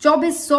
2400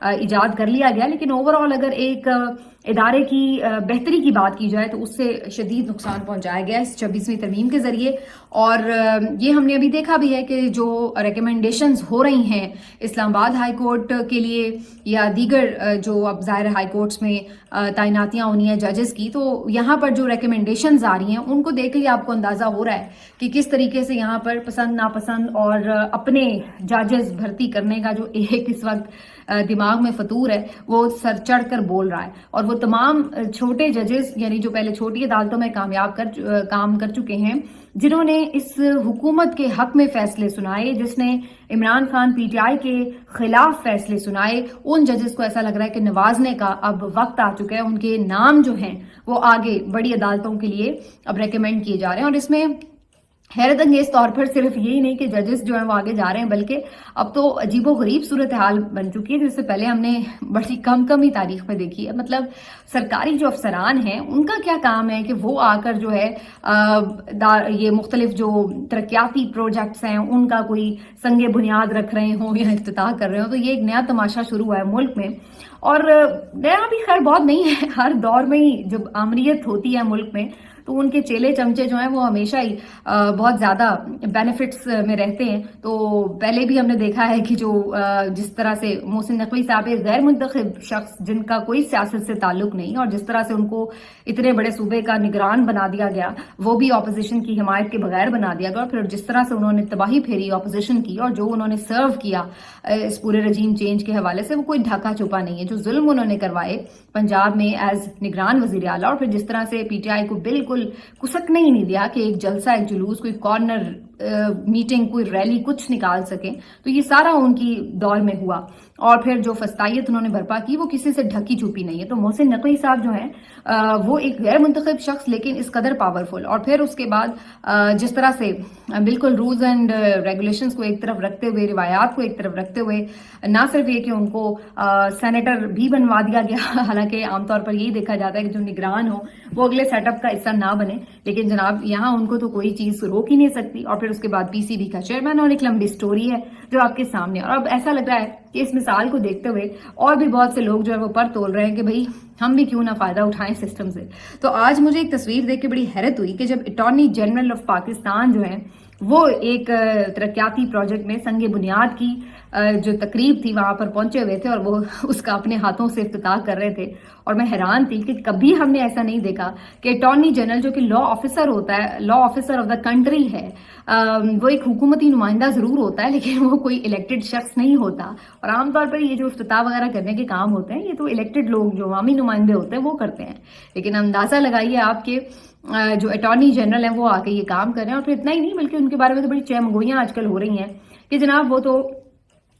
ایجاد کر لیا گیا، لیکن اوور آل اگر ایک ادارے کی بہتری کی بات کی جائے تو اس سے شدید نقصان پہنچایا گیا اس 26ویں ترمیم کے ذریعے. اور یہ ہم نے ابھی دیکھا بھی ہے کہ جو ریکمنڈیشنز ہو رہی ہیں اسلام آباد ہائی کورٹ کے لیے یا دیگر جو اب ظاہر ہائی کورٹس میں تعیناتیاں ہونی ہیں ججز کی، تو یہاں پر جو ریکمنڈیشنز آ رہی ہیں ان کو دیکھ کے آپ کو اندازہ ہو رہا ہے کہ کس طریقے سے یہاں پر پسند ناپسند اور اپنے ججز بھرتی کرنے کا جو ایک اس وقت دماغ میں فطور ہے وہ سر چڑھ کر بول رہا ہے. اور وہ تمام چھوٹے ججز یعنی جو پہلے چھوٹی عدالتوں میں کام کر چکے ہیں، جنہوں نے اس حکومت کے حق میں فیصلے سنائے، جس نے Imran Khan P T I کے خلاف فیصلے سنائے، ان ججز کو ایسا لگ رہا ہے کہ نوازنے کا اب وقت آ چکا ہے. ان کے نام جو ہیں وہ آگے بڑی عدالتوں کے لیے اب ریکمینڈ کیے جا رہے ہیں. اور اس میں حیرت انگیز طور پر صرف یہی نہیں کہ ججز جو ہیں وہ آگے جا رہے ہیں، بلکہ اب تو عجیب و غریب صورتحال بن چکی ہے جس سے پہلے ہم نے بڑی کم ہی تاریخ میں دیکھی ہے. مطلب سرکاری جو افسران ہیں ان کا کیا کام ہے کہ وہ آ کر جو ہے یہ مختلف جو ترقیاتی پروجیکٹس ہیں ان کا کوئی سنگ بنیاد رکھ رہے ہوں یا افتتاح کر رہے ہوں. تو یہ ایک نیا تماشا شروع ہوا ہے ملک میں، اور نیا بھی خیر بہت نہیں ہے. ہر دور میں ہی جب آمریت ہوتی ہے ملک میں تو ان کے چیلے چمچے جو ہیں وہ ہمیشہ ہی بہت زیادہ بینیفٹس میں رہتے ہیں. تو پہلے بھی ہم نے دیکھا ہے کہ جس طرح سے محسن نقوی صاحب ایک غیر منتخب شخص جن کا کوئی سیاست سے تعلق نہیں، اور جس طرح سے ان کو اتنے بڑے صوبے کا نگران بنا دیا گیا، وہ بھی اپوزیشن کی حمایت کے بغیر بنا دیا گیا، اور پھر جس طرح سے انہوں نے تباہی پھیری اپوزیشن کی اور جو انہوں نے سرو کیا اس پورے رجیم چینج کے حوالے سے، وہ کوئی ڈھکا چھپا نہیں ہے. جو ظلم انہوں نے کروائے پنجاب میں ایز نگران وزیر اعلیٰ، اور پھر جس طرح سے پی ٹی آئی کو بالکل کسکنے ہی نہیں دیا کہ ایک جلسہ، ایک جلوس، کوئی کارنر میٹنگ، کوئی ریلی کچھ نکال سکیں، تو یہ سارا ان کی دور میں ہوا. اور پھر جو فسطائیت انہوں نے برپا کی وہ کسی سے ڈھکی چھپی نہیں ہے. تو محسن نقوی صاحب جو ہیں وہ ایک غیر منتخب شخص لیکن اس قدر پاورفل، اور پھر اس کے بعد جس طرح سے بالکل رولز اینڈ ریگولیشنز کو ایک طرف رکھتے ہوئے، روایات کو ایک طرف رکھتے ہوئے، نہ صرف یہ کہ ان کو سینیٹر بھی بنوا دیا گیا، حالانکہ عام طور پر یہی دیکھا جاتا ہے کہ جو نگران ہو وہ اگلے سیٹ اپ کا حصہ نہ بنے، لیکن جناب یہاں ان کو تو کوئی چیز روک ہی نہیں سکتی. اور پھر اس کے بعد پی سی بی کا چیئرمین، اور ایک لمبی سٹوری ہے جو آپ کے سامنے. اور اب ایسا لگ رہا ہے کہ اس مثال کو دیکھتے ہوئے اور بھی بہت سے لوگ جو ہے وہ پر تول رہے ہیں کہ بھئی ہم بھی کیوں نہ فائدہ اٹھائیں سسٹم سے. تو آج مجھے ایک تصویر دیکھ کے بڑی حیرت ہوئی کہ جب اٹارنی جنرل آف پاکستان جو ہیں وہ ایک ترقیاتی پروجیکٹ میں سنگ بنیاد کی جو تقریب تھی وہاں پر پہنچے ہوئے تھے اور وہ اس کا اپنے ہاتھوں سے افتتاح کر رہے تھے. اور میں حیران تھی کہ کبھی ہم نے ایسا نہیں دیکھا کہ اٹارنی جنرل جو کہ لا آفیسر ہوتا ہے، لا آفیسر آف دا کنٹری ہے، وہ ایک حکومتی نمائندہ ضرور ہوتا ہے لیکن وہ کوئی الیکٹڈ شخص نہیں ہوتا. اور عام طور پر یہ جو افتتاح وغیرہ کرنے کے کام ہوتے ہیں یہ تو الیکٹڈ لوگ جو عوامی نمائندے ہوتے ہیں وہ کرتے ہیں. لیکن اندازہ لگائیے آپ کے جو اٹارنی جنرل ہیں وہ آ کے یہ کام کر رہے ہیں. اور پھر اتنا ہی نہیں بلکہ ان کے بارے میں تو بڑی چہمگوئیاں آج کل ہو رہی ہیں کہ جناب وہ تو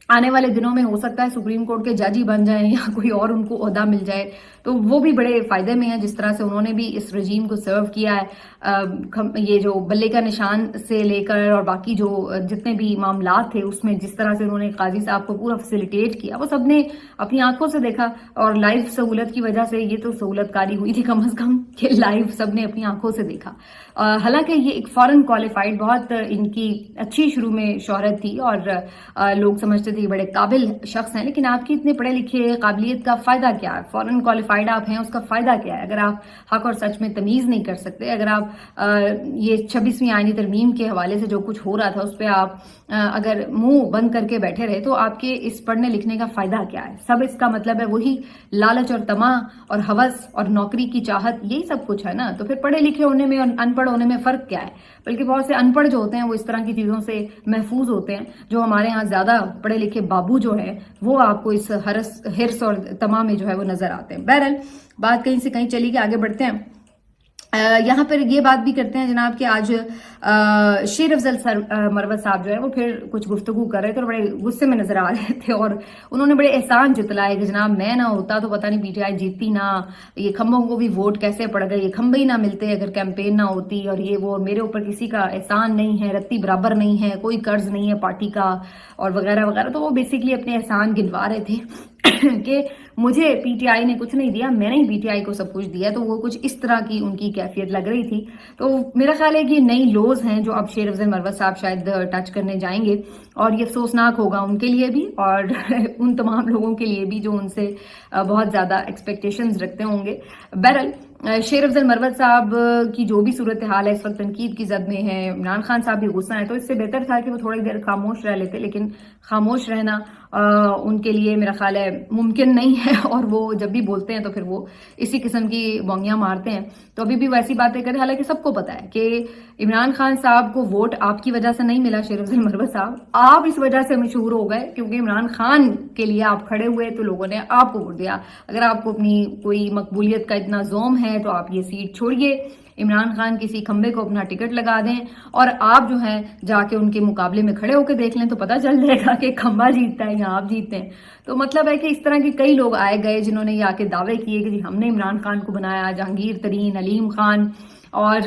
آنے والے دنوں میں ہو سکتا ہے سپریم کورٹ کے جج ہی بن جائیں یا کوئی اور ان کو عہدہ مل جائے، تو وہ بھی بڑے فائدے میں ہیں. جس طرح سے انہوں نے بھی اس رجیم کو سرو کیا ہے، یہ جو بلے کا نشان سے لے کر اور باقی جو جتنے بھی معاملات تھے اس میں جس طرح سے انہوں نے قاضی صاحب کو پورا فیسیلیٹیٹ کیا، وہ سب نے اپنی آنکھوں سے دیکھا. اور لائیو سہولت کی وجہ سے یہ تو سہولت کاری ہوئی تھی کم از کم کہ لائیو سب نے اپنی آنکھوں سے دیکھا. حالانکہ یہ ایک فورن کوالیفائڈ، بہت ان کی اچھی شروع میں شہرت تھی اور لوگ سمجھتے تھے بڑے قابل شخص ہیں، لیکن آپ کی اتنے پڑھے لکھے قابلیت کا فائدہ کیا ہے؟ فورن کوالیفائڈ آپ ہیں، اس کا فائدہ کیا ہے اگر آپ حق اور سچ میں تمیز نہیں کر سکتے؟ اگر آپ یہ 26ویں آئینی ترمیم کے حوالے سے جو کچھ ہو رہا تھا اس پہ آپ اگر منہ بند کر کے بیٹھے رہے تو آپ کے اس پڑھنے لکھنے کا فائدہ کیا ہے؟ سب اس کا مطلب ہے وہی لالچ اور طمع اور ہوس اور نوکری کی چاہت، یہی سب کچھ ہے نا. تو پھر پڑھے لکھے ہونے میں اور ان پڑھ ہونے میں فرق کیا ہے؟ بلکہ بہت سے ان پڑھ جو ہوتے ہیں وہ اس طرح کی چیزوں سے محفوظ ہوتے ہیں. جو ہمارے ہاں زیادہ پڑھے لکھے بابو جو ہیں وہ آپ کو اس ہرس اور طمع میں جو ہے وہ نظر آتے ہیں. بہرحال بات کہیں سے کہیں چلی گئی، آگے بڑھتے ہیں. یہاں پر یہ بات بھی کرتے ہیں جناب کہ آج شیر افضل مروت صاحب جو ہے وہ پھر کچھ گفتگو کر رہے تھے اور بڑے غصے میں نظر آ رہے تھے، اور انہوں نے بڑے احسان جتلائے کہ جناب میں نہ ہوتا تو پتہ نہیں پی ٹی آئی جیتتی نہ، یہ کھمبوں کو بھی ووٹ کیسے پڑ گئے، یہ کھمبے ہی نہ ملتے اگر کیمپین نہ ہوتی، اور یہ وہ میرے اوپر کسی کا احسان نہیں ہے، رتی برابر نہیں ہے، کوئی قرض نہیں ہے پارٹی کا، اور وغیرہ وغیرہ. تو وہ بیسیکلی اپنے احسان گنوا رہے تھے کہ مجھے پی ٹی آئی نے کچھ نہیں دیا, میں نے ہی پی ٹی آئی کو سب کچھ دیا, تو وہ کچھ اس طرح کی ان کی کیفیت لگ رہی تھی. تو میرا خیال ہے کہ یہ نئی لوز ہیں جو اب شیر افضل مروت صاحب شاید ٹچ کرنے جائیں گے, اور یہ افسوسناک ہوگا ان کے لیے بھی اور ان تمام لوگوں کے لیے بھی جو ان سے بہت زیادہ ایکسپیکٹیشنز رکھتے ہوں گے. بہرحال شیر افضل مروت صاحب کی جو بھی صورتحال ہے اس وقت تنقید کی زد میں ہے, عمران خان صاحب بھی غصہ ہیں, تو اس سے بہتر تھا کہ وہ تھوڑی دیر خاموش رہ لیتے, لیکن خاموش رہنا ان کے لیے میرا خیال ہے ممکن نہیں ہے, اور وہ جب بھی بولتے ہیں تو پھر وہ اسی قسم کی بونگیاں مارتے ہیں. تو ابھی بھی ویسی باتیں کریں, حالانکہ سب کو پتا ہے کہ عمران خان صاحب کو ووٹ آپ کی وجہ سے نہیں ملا. شیر افضل مروت صاحب, آپ اس وجہ سے مشہور ہو گئے کیونکہ عمران خان کے لیے آپ کھڑے ہوئے تو لوگوں نے آپ کو ووٹ دیا. اگر آپ کو اپنی کوئی مقبولیت کا اتنا زوم ہے تو آپ یہ سیٹ چھوڑیے, عمران خان کسی کھمبے کو اپنا ٹکٹ لگا دیں اور آپ جو ہیں جا کے ان کے مقابلے میں کھڑے ہو کے دیکھ لیں, تو پتہ چل جائے گا کہ کھمبا جیتتا ہے یا آپ جیتتے ہیں. تو مطلب ہے کہ اس طرح کے کئی لوگ آئے گئے جنہوں نے یہ آ کے دعوے کیے کہ جی ہم نے عمران خان کو بنایا, جہانگیر ترین, علیم خان اور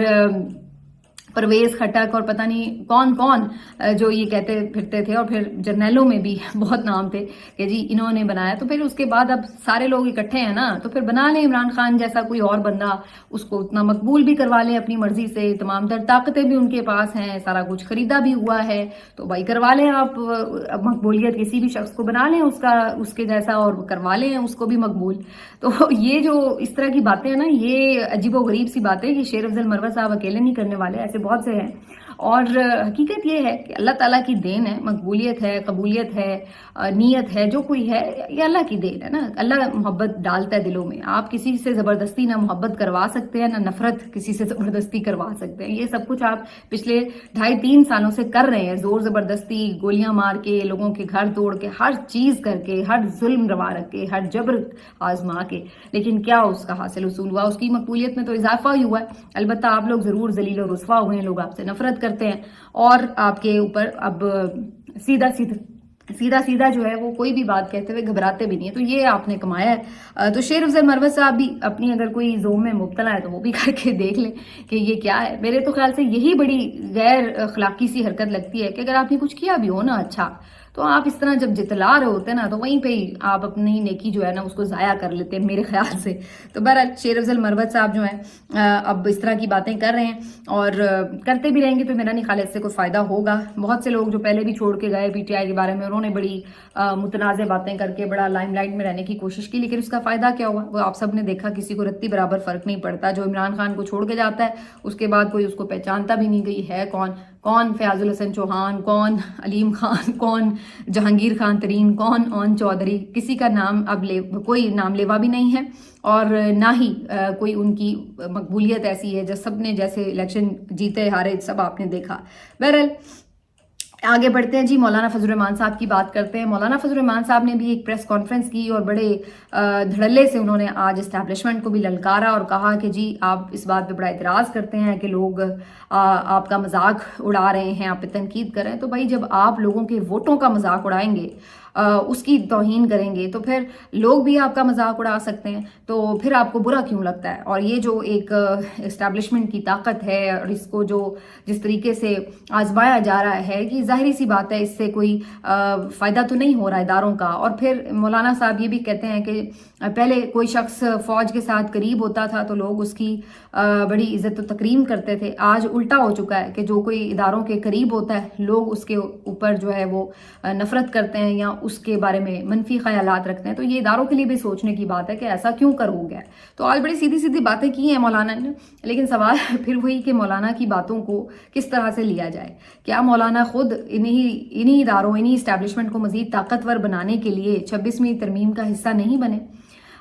پرویز خٹک اور پتہ نہیں کون کون جو یہ کہتے پھرتے تھے, اور پھر جرنیلوں میں بھی بہت نام تھے کہ جی انہوں نے بنایا. تو پھر اس کے بعد اب سارے لوگ اکٹھے ہیں نا, تو پھر بنا لیں عمران خان جیسا کوئی اور بندہ, اس کو اتنا مقبول بھی کروا لیں اپنی مرضی سے, تمام تر طاقتیں بھی ان کے پاس ہیں, سارا کچھ خریدا بھی ہوا ہے, تو بھائی کروا لیں آپ مقبولیت, کسی بھی شخص کو بنا لیں اس کے جیسا اور کروا لیں اس کو بھی مقبول. تو یہ جو اس طرح کی باتیں ہیں نا, یہ عجیب و غریب سی باتیں کہ شیر افضل مروت صاحب اکیلے نہیں کرنے والے, ایسے بہت سے ہیں. اور حقیقت یہ ہے کہ اللہ تعالیٰ کی دین ہے, مقبولیت ہے, قبولیت ہے, نیت ہے, جو کوئی ہے یہ اللہ کی دین ہے نا. اللہ محبت ڈالتا ہے دلوں میں, آپ کسی سے زبردستی نہ محبت کروا سکتے ہیں, نہ نفرت کسی سے زبردستی کروا سکتے ہیں. یہ سب کچھ آپ پچھلے 2.5-3 سالوں سے کر رہے ہیں, زور زبردستی, گولیاں مار کے, لوگوں کے گھر توڑ کے, ہر چیز کر کے, ہر ظلم روا رکھ کے, ہر جبر آزما کے, لیکن کیا اس کا حاصل حصول ہوا؟ اس کی مقبولیت میں تو اضافہ ہی ہوا ہے. البتہ آپ لوگ ضرور ذلیل و رسوا ہوئے ہیں, لوگ آپ سے نفرت کرتے ہیں اور آپ کے اوپر اب سیدھا جو ہے وہ کوئی بھی بات کہتے ہوئے گھبراتے بھی نہیں ہے. تو یہ آپ نے کمایا ہے. تو شیر افضل مروت صاحب بھی اپنی اگر کوئی زوم میں مبتلا ہے تو وہ بھی کر کے دیکھ لیں کہ یہ کیا ہے. میرے تو خیال سے یہی بڑی غیر اخلاقی سی حرکت لگتی ہے کہ اگر آپ نے کچھ کیا بھی ہو نا اچھا, تو آپ اس طرح جب جتلا رہے ہوتے ہیں نا, تو وہیں پہ ہی آپ اپنی نیکی جو ہے نا اس کو ضائع کر لیتے ہیں میرے خیال سے. تو بہرحال شیر افضل مروت صاحب جو ہیں اب اس طرح کی باتیں کر رہے ہیں اور کرتے بھی رہیں گے, تو میرا نہیں خیال اس سے کوئی فائدہ ہوگا. بہت سے لوگ جو پہلے بھی چھوڑ کے گئے پی ٹی آئی کے بارے میں, انہوں نے بڑی متنازع باتیں کر کے بڑا لائم لائٹ میں رہنے کی کوشش کی, لیکن اس کا فائدہ کیا ہوا وہ آپ سب نے دیکھا. کسی کو رتی برابر فرق نہیں پڑتا. جو عمران خان کو چھوڑ کے جاتا ہے اس کے بعد کوئی اس کو پہچانتا بھی نہیں گئی ہے کون فیاض الحسن چوہان, کون علیم خان, کون جہانگیر خان ترین, کون اون چودھری, کسی کا نام اب کوئی نام لیوا بھی نہیں ہے, اور نہ ہی کوئی ان کی مقبولیت ایسی ہے. جب سب نے جیسے الیکشن جیتے ہارے سب آپ نے دیکھا. بہرحال آگے بڑھتے ہیں جی, مولانا فضل الرحمان صاحب کی بات کرتے ہیں. مولانا فضل الرحمان صاحب نے بھی ایک پریس کانفرنس کی اور بڑے دھڑلے سے انہوں نے آج اسٹیبلشمنٹ کو بھی للکارا اور کہا کہ جی آپ اس بات پہ بڑا اعتراض کرتے ہیں کہ لوگ آپ کا مذاق اڑا رہے ہیں, آپ پہ تنقید کر رہے ہیں. تو بھائی جب آپ لوگوں کے ووٹوں کا مذاق اڑائیں گے, اس کی توہین کریں گے, تو پھر لوگ بھی آپ کا مذاق اڑا سکتے ہیں, تو پھر آپ کو برا کیوں لگتا ہے؟ اور یہ جو ایک اسٹیبلشمنٹ کی طاقت ہے اور اس کو جو جس طریقے سے آزمایا جا رہا ہے, کہ ظاہری سی بات ہے اس سے کوئی فائدہ تو نہیں ہو رہا اداروں کا. اور پھر مولانا صاحب یہ بھی کہتے ہیں کہ پہلے کوئی شخص فوج کے ساتھ قریب ہوتا تھا تو لوگ اس کی بڑی عزت و تکریم کرتے تھے. آج الٹا ہو چکا ہے کہ جو کوئی اداروں کے قریب ہوتا ہے لوگ اس کے اوپر جو ہے وہ نفرت کرتے ہیں یا اس کے بارے میں منفی خیالات رکھتے ہیں. تو یہ اداروں کے لیے بھی سوچنے کی بات ہے کہ ایسا کیوں کر ہو گیا. تو آج بڑی سیدھی سیدھی باتیں کی ہیں مولانا نے, لیکن سوال پھر وہی کہ مولانا کی باتوں کو کس طرح سے لیا جائے. کیا مولانا خود انہی اداروں, انہی اسٹیبلشمنٹ کو مزید طاقتور بنانے کے لیے 26ویں ترمیم کا حصہ نہیں بنے؟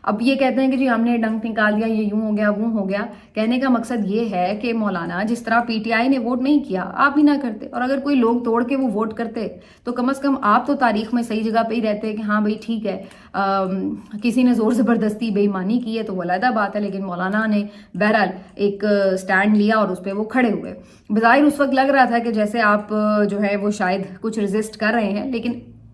اب یہ کہتے ہیں کہ جی ہم نے ڈنک نکال دیا, یہ یوں ہو گیا وہ ہو گیا. کہنے کا مقصد یہ ہے کہ مولانا جس طرح پی ٹی آئی نے ووٹ نہیں کیا آپ بھی نہ کرتے, اور اگر کوئی لوگ توڑ کے وہ ووٹ کرتے تو کم از کم آپ تو تاریخ میں صحیح جگہ پہ ہی رہتے کہ ہاں بھائی ٹھیک ہے, کسی نے زور زبردستی بے ایمانی کی ہے تو وہ علیحدہ بات ہے, لیکن مولانا نے بہرحال ایک سٹینڈ لیا اور اس پہ وہ کھڑے ہوئے. بظاہر اس وقت لگ رہا تھا کہ جیسے آپ جو ہے وہ شاید کچھ ریزسٹ کر رہے ہیں, لیکن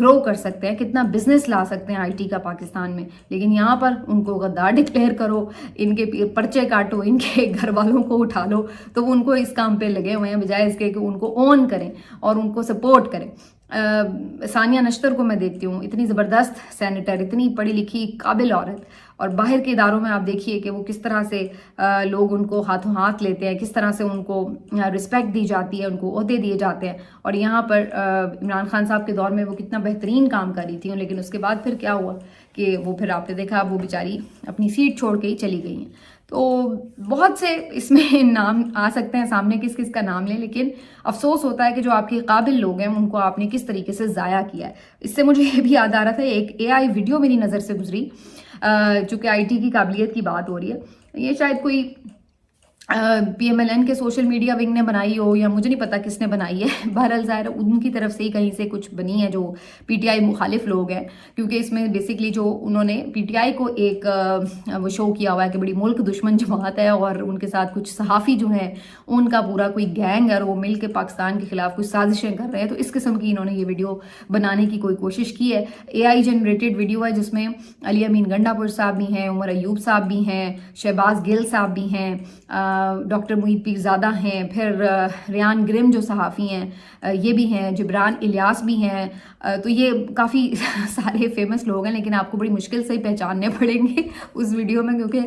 گرو کر سکتے ہیں, کتنا بزنس لا سکتے ہیں آئی ٹی کا پاکستان میں. لیکن یہاں پر ان کو غدار ڈکلیئر کرو, ان کے پرچے کاٹو, ان کے گھر والوں کو اٹھا لو, تو وہ ان کو اس کام پہ لگے ہوئے ہیں بجائے اس کے کہ ان کو اون کریں اور ان کو سپورٹ کریں. ثانیہ نشتر کو میں دیکھتی ہوں, اتنی زبردست سینیٹر, اتنی پڑھی لکھی قابل عورت, اور باہر کے اداروں میں آپ دیکھیے کہ وہ کس طرح سے لوگ ان کو ہاتھوں ہاتھ لیتے ہیں, کس طرح سے ان کو رسپیکٹ دی جاتی ہے, ان کو عہدے دیے جاتے ہیں. اور یہاں پر عمران خان صاحب کے دور میں وہ کتنا بہترین کام کر رہی تھی, لیکن اس کے بعد پھر کیا ہوا کہ وہ پھر آپ نے دیکھا وہ بیچاری اپنی سیٹ چھوڑ کے ہی چلی گئی ہیں. تو بہت سے اس میں نام آ سکتے ہیں سامنے, کس کس کا نام لیں, لیکن افسوس ہوتا ہے کہ جو آپ کے قابل لوگ ہیں ان کو آپ نے کس طریقے سے ضائع کیا ہے. اس سے مجھے یہ بھی یاد آ رہا تھا, ایک اے آئی ویڈیو میری نظر سے گزری, چونکہ آئی ٹی کی قابلیت کی بات ہو رہی ہے. یہ شاید کوئی پی ایم ایل این کے سوشل میڈیا ونگ نے بنائی ہو, یا مجھے نہیں پتا کس نے بنائی ہے. بہرحال ظاہر ان کی طرف سے ہی کہیں سے کچھ بنی ہے جو پی ٹی آئی مخالف لوگ ہیں, کیونکہ اس میں بیسکلی جو انہوں نے پی ٹی آئی کو ایک وہ شو کیا ہوا ہے کہ بڑی ملک دشمن جماعت ہے, اور ان کے ساتھ کچھ صحافی جو ہیں ان کا پورا کوئی گینگ ہے, اور وہ مل کے پاکستان کے خلاف کچھ سازشیں کر رہے ہیں. تو اس قسم کی انہوں نے یہ ویڈیو بنانے کی کوئی کوشش کی ہے. اے آئی جنریٹڈ ویڈیو ہے جس میں علی امین گنڈا پور صاحب بھی ہیں, عمر ایوب صاحب بھی ہیں, شہباز گل صاحب بھی ہیں, ڈاکٹر محیط پیرزادہ ہیں, پھر ریان گرم جو صحافی ہیں یہ بھی ہیں, جبران الیاس بھی ہیں. تو یہ کافی سارے فیمس لوگ ہیں, لیکن آپ کو بڑی مشکل سے ہی پہچاننے پڑیں گے اس ویڈیو میں, کیونکہ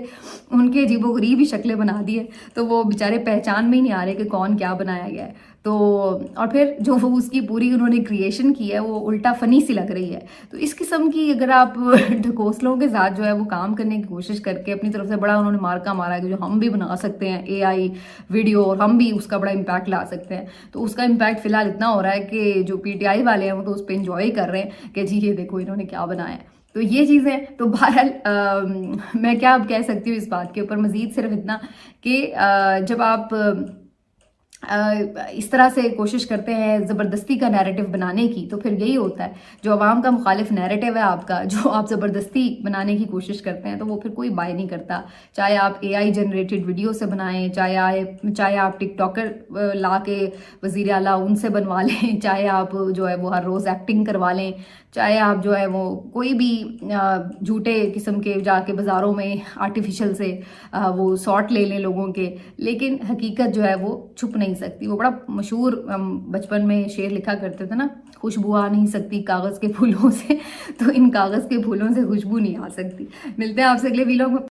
ان کے عجیب و غریب ہی شکلیں بنا دی ہے, تو وہ بیچارے پہچان میں ہی نہیں آ رہے کہ کون کیا بنایا گیا ہے. تو اور پھر جو وہ اس کی پوری انہوں نے کریشن کی ہے وہ الٹا فنی سی لگ رہی ہے. تو اس قسم کی اگر آپ ڈھکوسلوں کے ساتھ جو ہے وہ کام کرنے کی کوشش کر کے اپنی طرف سے بڑا انہوں نے مارکا مارا کہ جو ہم بھی بنا سکتے ہیں اے آئی ویڈیو, اور ہم بھی اس کا بڑا امپیکٹ لا سکتے ہیں, تو اس کا امپیکٹ فی الحال اتنا ہو رہا ہے کہ جو پی ٹی آئی والے ہیں وہ تو اس پہ انجوائے کر رہے ہیں کہ جی یہ دیکھو انہوں نے کیا بنایا ہے. تو یہ چیزیں تو بہرحال میں کیا اب کہہ سکتی ہوں اس بات کے اوپر, مزید صرف اتنا کہ جب آپ اس طرح سے کوشش کرتے ہیں زبردستی کا نیریٹو بنانے کی, تو پھر یہی ہوتا ہے جو عوام کا مخالف نیریٹو ہے آپ کا, جو آپ زبردستی بنانے کی کوشش کرتے ہیں, تو وہ پھر کوئی بائی نہیں کرتا. چاہے آپ اے آئی جنریٹڈ ویڈیو سے بنائیں, چاہے آپ ٹک ٹاکر لا کے وزیر اعلیٰ ان سے بنوا لیں, چاہے آپ جو ہے وہ ہر روز ایکٹنگ کروا لیں, چاہے آپ جو ہے وہ کوئی بھی جھوٹے قسم کے جا کے بازاروں میں آرٹیفیشل سے وہ سارٹ لے لیں لوگوں کے, لیکن حقیقت جو ہے وہ چھپ نہیں سکتی. وہ بڑا مشہور بچپن میں شعر لکھا کرتے تھے نا, خوشبو آ نہیں سکتی کاغذ کے پھولوں سے, تو ان کاغذ کے پھولوں سے خوشبو نہیں آ سکتی. ملتے ہیں آپ سے اگلے ویلاگ میں.